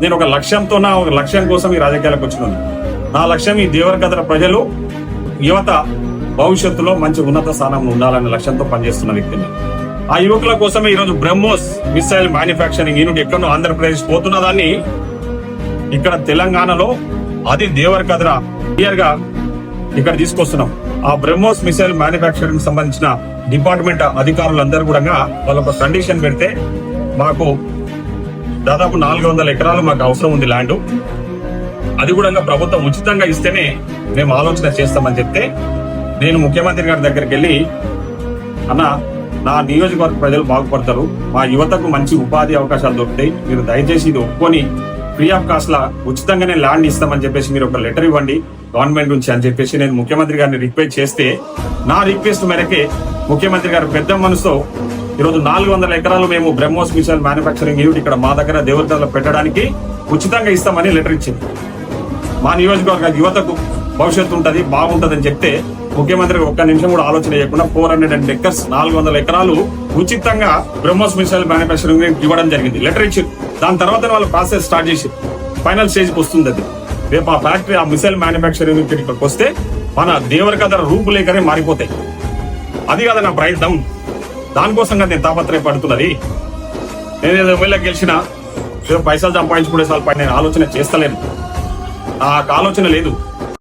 నేను ఒక లక్ష్యం కోసం ఈ రాజకీయాలకు వచ్చినాను. నా లక్ష్యం ఈ దేవరకద్ర ప్రజలు యువత భవిష్యత్తులో మంచి ఉన్నత స్థానంలో ఉండాలనే లక్ష్యంతో పనిచేస్తున్న వ్యక్తిని. ఆ యువకుల కోసమే ఈరోజు బ్రహ్మోస్ మిసైల్ మ్యానుఫ్యాక్చరింగ్ యూనిట్ ఎక్కడో ఆంధ్రప్రదేశ్ పోతున్న దాన్ని ఇక్కడ తెలంగాణలో అది దేవరకద్ర క్లియర్ గా ఇక్కడ తీసుకొస్తున్నాం. ఆ బ్రహ్మోస్ మిసైల్ మ్యానుఫ్యాక్చరింగ్ సంబంధించిన డిపార్ట్మెంట్ అధికారులందరూ కూడా వాళ్ళొక కండిషన్ పెడితే మాకు దాదాపు 400 ఎకరాలు మాకు అవసరం ఉంది ల్యాండ్, అది కూడా ప్రభుత్వం ఉచితంగా ఇస్తేనే మేము ఆలోచన చేస్తామని చెప్తే నేను ముఖ్యమంత్రి గారి దగ్గరికి వెళ్ళి, అన్న నా నియోజకవర్గ ప్రజలు బాగుపడతారు, మా యువతకు మంచి ఉపాధి అవకాశాలు దొరుకుతాయి, మీరు దయచేసి ఇది ఒప్పుకొని ఫ్రీ ఆఫ్ కాస్ట్ లా ఉచితంగానే ల్యాండ్ ఇస్తామని చెప్పేసి మీరు ఒక లెటర్ ఇవ్వండి గవర్నమెంట్ నుంచి అని చెప్పేసి నేను ముఖ్యమంత్రి గారిని రిక్వెస్ట్ చేస్తే, నా రిక్వెస్ట్ మేరకే ముఖ్యమంత్రి గారు పెద్ద మనసుతో ఈరోజు 400 ఎకరాలు మేము బ్రహ్మోస్ మిసైల్ మ్యానుఫ్యాక్చరింగ్ యూనిట్ ఇక్కడ మా దగ్గర దేవరకద్రలో పెట్టడానికి ఉచితంగా ఇస్తామని లెటర్ ఇచ్చింది. మా నియోజకవర్గ యువతకు భవిష్యత్తు ఉంటుంది, బాగుంటుందని చెప్తే ముఖ్యమంత్రి ఒక్క నిమిషం కూడా ఆలోచన చేయకుండా 400 ఎకర్స్ 400 ఎకరాలు ఉచితంగా బ్రహ్మోస్ మిసైల్ మ్యానుఫ్యాక్చరింగ్ యూనిట్ ఇవ్వడం జరిగింది. లెటర్ ఇచ్చి దాని తర్వాత వాళ్ళు ప్రాసెస్ స్టార్ట్ చేసి ఫైనల్ స్టేజ్కి వస్తుంది. అది రేపు ఆ ఫ్యాక్టరీ ఆ మిసైల్ మ్యానుఫ్యాక్చరింగ్ యూనిట్ ఇక్కడికి వస్తే మన దేవరకద్ర రూపులేఖనే మారిపోతాయి. అది కాదు నా ప్రయత్నం, దానికోసంగా నేను తాపత్రయపడుతున్నది. నేను ఎమ్మెల్యే గెలిచిన పైసలు సంపాదించుకునే సార్ నేను ఆలోచన చేస్తలేను, నాకు ఆలోచన లేదు.